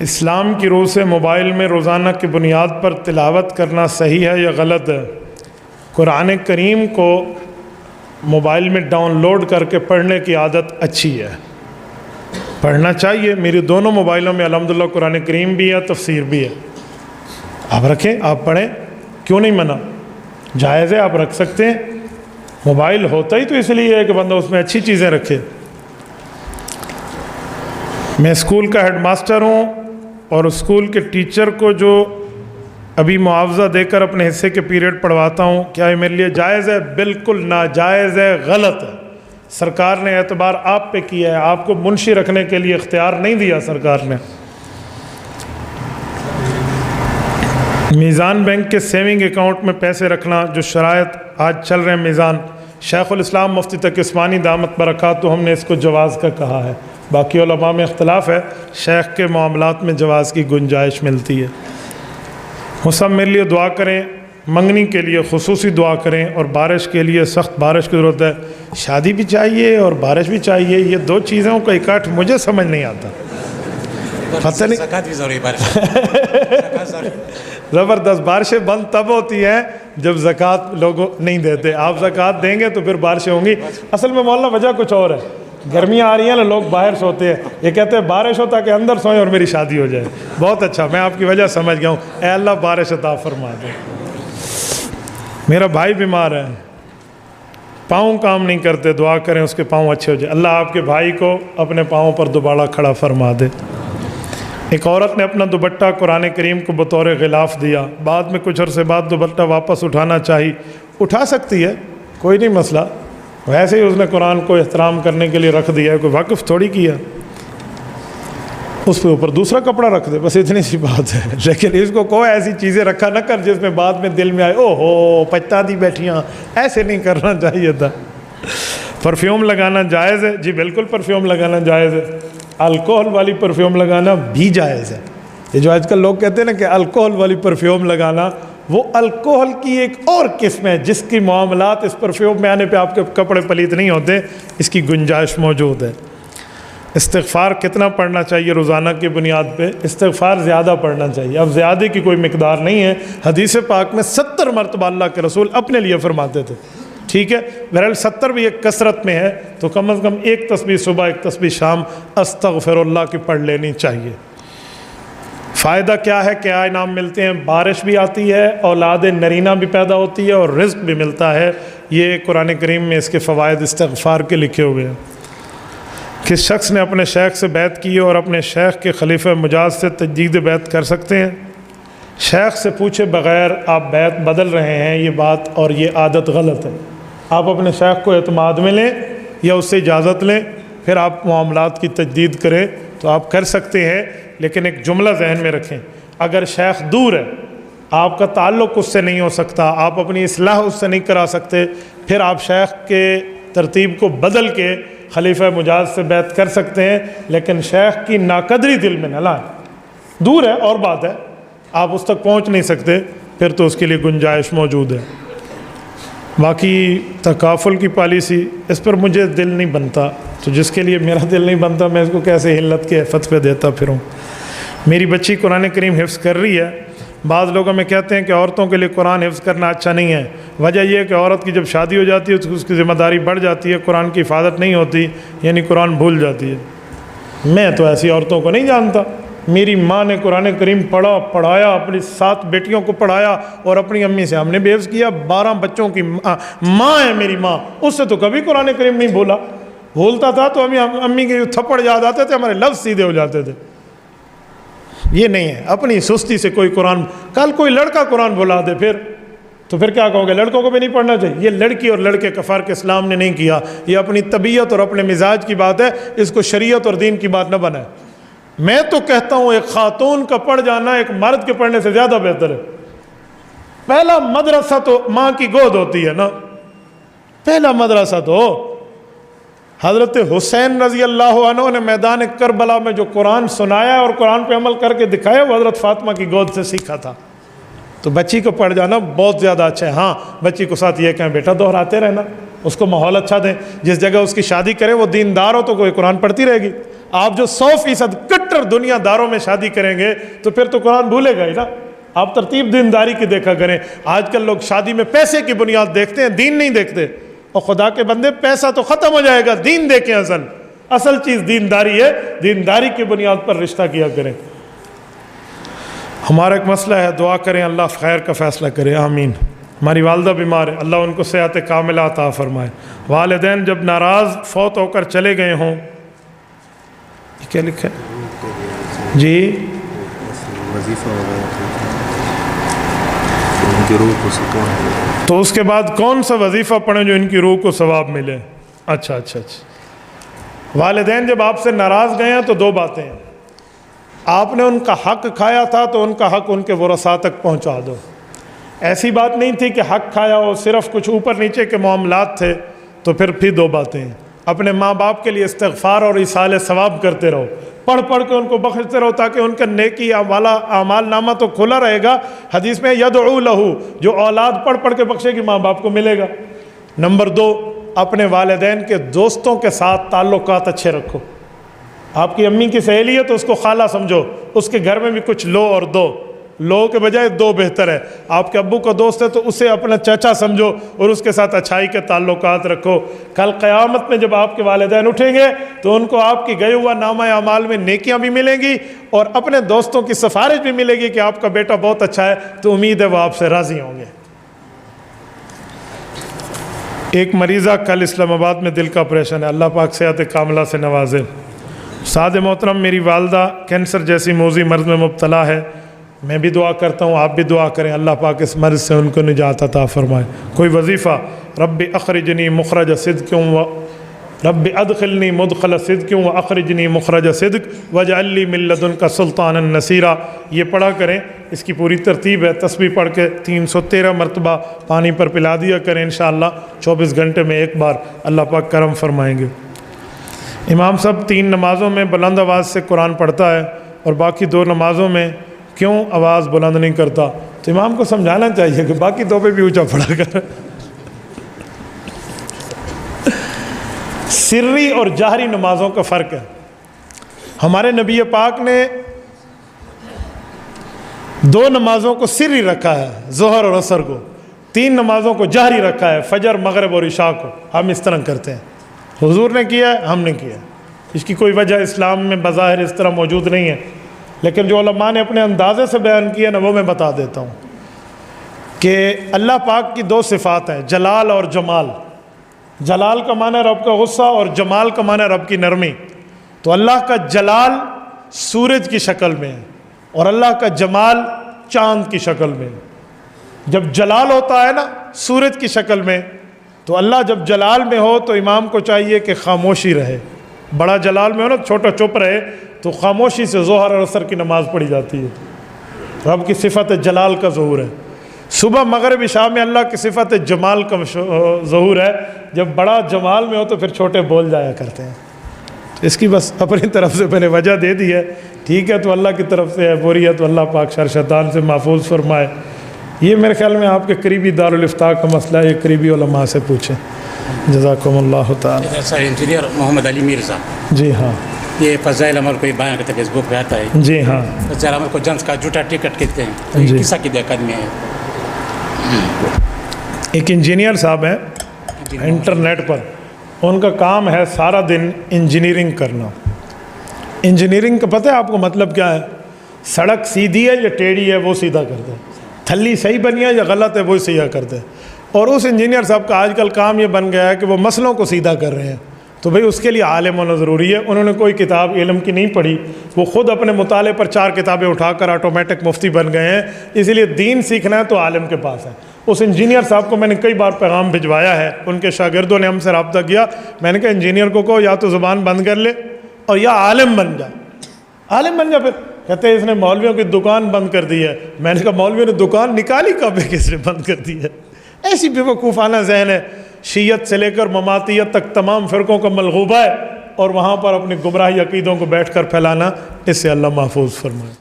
اسلام کی روح سے موبائل میں روزانہ کی بنیاد پر تلاوت کرنا صحیح ہے یا غلط ہے؟ قرآن کریم کو موبائل میں ڈاؤن لوڈ کر کے پڑھنے کی عادت اچھی ہے، پڑھنا چاہیے۔ میری دونوں موبائلوں میں الحمدللہ قرآن کریم بھی ہے، تفسیر بھی ہے، آپ رکھیں، آپ پڑھیں، کیوں نہیں منع، جائز ہے، آپ رکھ سکتے ہیں۔ موبائل ہوتا ہی تو اس لیے ہے کہ بندہ اس میں اچھی چیزیں رکھے۔ میں اسکول کا ہیڈ ماسٹر ہوں اور اسکول کے ٹیچر کو جو ابھی معاوضہ دے کر اپنے حصے کے پیریڈ پڑھواتا ہوں، کیا یہ میرے لیے جائز ہے؟ بالکل ناجائز ہے، غلط ہے۔ سرکار نے اعتبار آپ پہ کیا ہے، آپ کو منشی رکھنے کے لیے اختیار نہیں دیا سرکار نے۔ میزان بینک کے سیونگ اکاؤنٹ میں پیسے رکھنا جو شرائط آج چل رہے ہیں میزان، شیخ الاسلام مفتی تقی عثمانی دامت برکاتہ ہم نے اس کو جواز کا کہا ہے، باقی علماء میں اختلاف ہے، شیخ کے معاملات میں جواز کی گنجائش ملتی ہے۔ وہ سب میرے لیے دعا کریں، منگنی کے لیے خصوصی دعا کریں، اور بارش کے لیے، سخت بارش کی ضرورت ہے۔ شادی بھی چاہیے اور بارش بھی چاہیے، یہ دو چیزوں کا اکٹھ مجھے سمجھ نہیں آتا، پتہ نہیں۔ زکوٰۃ بھی ضروری، بارش زبردست۔ بارشیں بند تب ہوتی ہیں جب زکوٰۃ لوگ نہیں دیتے، آپ زکوٰۃ دیں گے تو پھر بارشیں ہوں گی۔ اصل میں مولانا وجہ کچھ اور ہے، گرمیاں آ رہی ہیں نا، لوگ باہر سوتے ہیں، یہ کہتے ہیں بارش ہو تاکہ اندر سوئیں اور میری شادی ہو جائے۔ بہت اچھا، میں آپ کی وجہ سمجھ گیا ہوں، اے اللہ بارش عطا فرما دے۔ میرا بھائی بیمار ہے، پاؤں کام نہیں کرتے، دعا کریں اس کے پاؤں اچھے ہو جائے، اللہ آپ کے بھائی کو اپنے پاؤں پر دوبارہ کھڑا فرما دے۔ ایک عورت نے اپنا دوپٹہ قرآن کریم کو بطور غلاف دیا، بعد میں کچھ عرصے بعد دوپٹہ واپس اٹھانا چاہی، اٹھا سکتی ہے، کوئی نہیں مسئلہ، ویسے ہی اس نے قرآن کو احترام کرنے کے لیے رکھ دیا ہے، کوئی وقف تھوڑی کیا، اس پہ اوپر دوسرا کپڑا رکھ دے، بس اتنی سی بات ہے۔ لیکن اس کو کوئی ایسی چیزیں رکھا نہ کر جس میں بعد میں دل میں آئے او ہو پچتا دی بیٹھیاں، ایسے نہیں کرنا چاہیے تھا۔ پرفیوم لگانا جائز ہے؟ جی بالکل پرفیوم لگانا جائز ہے، الکوہل والی پرفیوم لگانا بھی جائز ہے۔ یہ جو آج کل لوگ کہتے ہیں نا کہ الکوہل والی پرفیوم لگانا، وہ الکوہل کی ایک اور قسم ہے جس کی معاملات اس پرفیوم میں آنے پہ آپ کے کپڑے پلیت نہیں ہوتے، اس کی گنجائش موجود ہے۔ استغفار کتنا پڑھنا چاہیے روزانہ کی بنیاد پہ؟ استغفار زیادہ پڑھنا چاہیے، اب زیادہ کی کوئی مقدار نہیں ہے، حدیث پاک میں 70 مرتبہ اللہ کے رسول اپنے لیے فرماتے تھے، ٹھیک ہے، بہرحال 70 بھی ایک کثرت میں ہے، تو کم از کم ایک تسبیح صبح، ایک تسبیح شام استغفر اللہ کی پڑھ لینی چاہیے۔ فائدہ کیا ہے، کیا انعام ملتے ہیں؟ بارش بھی آتی ہے، اولاد نرینہ بھی پیدا ہوتی ہے، اور رزق بھی ملتا ہے۔ یہ قرآن کریم میں اس کے فوائد استغفار کے لکھے ہوئے ہیں۔ کس شخص نے اپنے شیخ سے بیعت کی اور اپنے شیخ کے خلیفہ مجاز سے تجدید بیعت کر سکتے ہیں؟ شیخ سے پوچھے بغیر آپ بیعت بدل رہے ہیں، یہ بات اور یہ عادت غلط ہے۔ آپ اپنے شیخ کو اعتماد میں لیں یا اس سے اجازت لیں، پھر آپ معاملات کی تجدید کریں تو آپ کر سکتے ہیں، لیکن ایک جملہ ذہن میں رکھیں، اگر شیخ دور ہے، آپ کا تعلق اس سے نہیں ہو سکتا، آپ اپنی اصلاح اس سے نہیں کرا سکتے، پھر آپ شیخ کے ترتیب کو بدل کے خلیفہ مجاز سے بیعت کر سکتے ہیں، لیکن شیخ کی ناقدری دل میں نہ لائیں۔ دور ہے اور بات ہے، آپ اس تک پہنچ نہیں سکتے، پھر تو اس کے لیے گنجائش موجود ہے۔ باقی تکافل کی پالیسی، اس پر مجھے دل نہیں بنتا، تو جس کے لیے میرا دل نہیں بنتا میں اس کو کیسے حلت کے فتوے دیتا پھروں۔ میری بچی قرآن کریم حفظ کر رہی ہے، بعض لوگ ہمیں کہتے ہیں کہ عورتوں کے لیے قرآن حفظ کرنا اچھا نہیں ہے، وجہ یہ ہے کہ عورت کی جب شادی ہو جاتی ہے تو اس کی ذمہ داری بڑھ جاتی ہے، قرآن کی حفاظت نہیں ہوتی، یعنی قرآن بھول جاتی ہے۔ میں تو ایسی عورتوں کو نہیں جانتا، میری ماں نے قرآن کریم پڑھایا، اپنی 7 بیٹیوں کو پڑھایا، اور اپنی امی سے ہم نے بھی حفظ کیا، 12 بچوں کی ماں ہے میری ماں، اس سے تو کبھی قرآن کریم نہیں بھولتا تھا تو امی کے تھپڑ یاد آتے تھے، ہمارے لفظ سیدھے ہو جاتے تھے۔ یہ نہیں ہے، اپنی سستی سے کوئی قرآن، کل کوئی لڑکا قرآن بھلا دے تو پھر کیا کہو گے؟ لڑکوں کو بھی نہیں پڑھنا چاہیے؟ یہ لڑکی اور لڑکے کا فرق اسلام نے نہیں کیا، یہ اپنی طبیعت اور اپنے مزاج کی بات ہے، اس کو شریعت اور دین کی بات نہ بنائے۔ میں تو کہتا ہوں ایک خاتون کا پڑھ جانا ایک مرد کے پڑھنے سے زیادہ بہتر ہے۔ پہلا مدرسہ تو ماں کی گود ہوتی ہے نا، پہلا مدرسہ تو حضرت حسین رضی اللہ عنہ نے میدان کربلا میں جو قرآن سنایا اور قرآن پہ عمل کر کے دکھایا، وہ حضرت فاطمہ کی گود سے سیکھا تھا۔ تو بچی کو پڑھ جانا بہت زیادہ اچھا ہے۔ ہاں، بچی کو ساتھ یہ کہیں بیٹا دہراتے رہنا، اس کو ماحول اچھا دیں، جس جگہ اس کی شادی کرے وہ دیندار ہو تو کوئی قرآن پڑھتی رہے گی۔ آپ جو 100% کٹر دنیا داروں میں شادی کریں گے تو پھر تو قرآن بھولے گا ہی نا. آپ ترتیب دینداری کی دیکھا کریں. آج کل لوگ شادی میں پیسے کی بنیاد دیکھتے ہیں, دین نہیں دیکھتے. اور خدا کے بندے پیسہ تو ختم ہو جائے گا, دین دیکھیں. اصل چیز دینداری ہے, دینداری کی بنیاد پر رشتہ کیا کریں. ہمارا ایک مسئلہ ہے, دعا کریں اللہ خیر کا فیصلہ کرے, آمین. ہماری والدہ بیمار ہے, اللہ ان کو صحت کاملہ عطا فرمائے. والدین جب ناراض فوت ہو کر چلے گئے ہوں, یہ کیا لکھا ہے جی؟ وظیفہ ان کی روح کو سکون ملے. تو اس کے بعد کون سا وظیفہ پڑھیں جو ان کی روح کو ثواب ملے؟ اچھا. والدین جب آپ سے ناراض گئے ہیں تو دو باتیں ہیں. آپ نے ان کا حق کھایا تھا تو ان کا حق ان کے ورثاء تک پہنچا دو. ایسی بات نہیں تھی کہ حق کھایا ہو, صرف کچھ اوپر نیچے کے معاملات تھے, تو پھر دو باتیں ہیں. اپنے ماں باپ کے لیے استغفار اور ایصال ثواب کرتے رہو, پڑھ کے ان کو بخشتے رہو, تاکہ ان کا نیکی والا اعمال نامہ تو کھلا رہے گا. حدیث میں یدعو لہو, جو اولاد پڑھ کے بخشے گی ماں باپ کو ملے گا. نمبر 2, اپنے والدین کے دوستوں کے ساتھ تعلقات اچھے رکھو. آپ کی امی کی سہیلی ہے تو اس کو خالہ سمجھو, اس کے گھر میں بھی کچھ لو اور دو. لو کے بجائے دو بہتر ہے. آپ کے ابو کا دوست ہے تو اسے اپنا چچا سمجھو اور اس کے ساتھ اچھائی کے تعلقات رکھو. کل قیامت میں جب آپ کے والدین اٹھیں گے تو ان کو آپ کی گئے ہوا نامہ اعمال میں نیکیاں بھی ملیں گی اور اپنے دوستوں کی سفارش بھی ملے گی کہ آپ کا بیٹا بہت اچھا ہے, تو امید ہے وہ آپ سے راضی ہوں گے. ایک مریضہ کل اسلام آباد میں دل کا آپریشن ہے, اللہ پاک صحت کاملہ سے نوازے. سعد محترم, میری والدہ کینسر جیسی موذی مرض میں مبتلا ہے. میں بھی دعا کرتا ہوں, آپ بھی دعا کریں, اللہ پاک اس مرض سے ان کو نجات عطا فرمائے. کوئی وظیفہ, رب اخرجنی مخرج صدق رب ادخلنی مدخل صدق واخرجنی مخرج صدق واجعل لی من لدنک سلطانا نصیرا, یہ پڑھا کریں. اس کی پوری ترتیب ہے, تسبیح پڑھ کے 313 مرتبہ پانی پر پلا دیا کریں. انشاءاللہ 24 گھنٹے میں ایک بار اللہ پاک کرم فرمائیں گے. امام صاحب 3 نمازوں میں بلند آواز سے قرآن پڑھتا ہے اور باقی 2 نمازوں میں کیوں آواز بلند نہیں کرتا؟ تو امام کو سمجھانا چاہیے کہ باقی 2 پہ بھی اونچا پڑھا کر. سری اور جہری نمازوں کا فرق ہے. ہمارے نبی پاک نے 2 نمازوں کو سری رکھا ہے, ظہر اور عصر کو. 3 نمازوں کو جہری رکھا ہے, فجر, مغرب اور عشاء کو. ہم اس طرح کرتے ہیں, حضور نے کیا ہے, ہم نے کیا. اس کی کوئی وجہ اسلام میں بظاہر اس طرح موجود نہیں ہے, لیکن جو علماء نے اپنے اندازے سے بیان کیا نا, وہ میں بتا دیتا ہوں کہ اللہ پاک کی 2 صفات ہیں, جلال اور جمال. جلال کا معنی رب کا غصہ اور جمال کا معنی رب کی نرمی. تو اللہ کا جلال سورج کی شکل میں ہے اور اللہ کا جمال چاند کی شکل میں. جب جلال ہوتا ہے نا سورج کی شکل میں, تو اللہ جب جلال میں ہو تو امام کو چاہیے کہ خاموشی رہے. بڑا جلال میں ہو نا, چھوٹا چپ رہے, تو خاموشی سے ظہر اور عصر کی نماز پڑھی جاتی ہے. رب کی صفت جلال کا ظہور ہے. صبح, مغرب, عشاء میں اللہ کی صفت جمال کا ظہور ہے. جب بڑا جمال میں ہو تو پھر چھوٹے بول جایا کرتے ہیں. اس کی بس اپنی طرف سے میں نے وجہ دے دی ہے. ٹھیک ہے, تو اللہ کی طرف سے ہے, بری ہے تو اللہ پاک شر شیطان سے محفوظ فرمائے. یہ میرے خیال میں آپ کے قریبی دارالافتاء کا مسئلہ ہے, یہ قریبی علماء سے پوچھیں. جزاکم اللہ تعالی. انجینئر محمد علی مرزا. جی ہاں, یہ فضائل عمل کوئی بیان کرتے فیس بک پہ آتا ہے. جی ہاں, فضائل عمل کو جنس کا جھوٹا ٹکٹ کہتے ہیں. جی. کس عقیدے میں ہے؟ ایک انجینئر صاحب ہیں انٹرنیٹ پر, ان کا کام ہے سارا دن انجینئرنگ کرنا. انجینئرنگ کا پتہ ہے آپ کو مطلب کیا ہے؟ سڑک سیدھی ہے یا ٹیڑھی ہے وہ سیدھا کر دے, تھلی صحیح بنی ہے یا غلط ہے وہ سیدھا کر دے. اور اس انجینئر صاحب کا آج کل کام یہ بن گیا ہے کہ وہ مسئلوں کو سیدھا کر رہے ہیں. تو بھئی اس کے لیے عالم ہونا ضروری ہے. انہوں نے کوئی کتاب علم کی نہیں پڑھی, وہ خود اپنے مطالعے پر 4 کتابیں اٹھا کر آٹومیٹک مفتی بن گئے ہیں. اس لیے دین سیکھنا ہے تو عالم کے پاس ہے. اس انجینئر صاحب کو میں نے کئی بار پیغام بھجوایا ہے, ان کے شاگردوں نے ہم سے رابطہ کیا. میں نے کہا انجینئر کو کہو یا تو زبان بند کر لے اور یا عالم بن جا. عالم بن جا. پھر کہتے ہیں اس نے مولویوں کی دکان بند کر دی ہے. میں نے کہا مولویوں نے دکان نکالی کب ہے, کس نے بند کر دی ہے؟ ایسی بیوقوفانہ ذہن ہے. شیعت سے لے کر مماتیت تک تمام فرقوں کا ملغوبہ ہے, اور وہاں پر اپنی گمراہی عقیدوں کو بیٹھ کر پھیلانا, اس سے اللہ محفوظ فرمائے.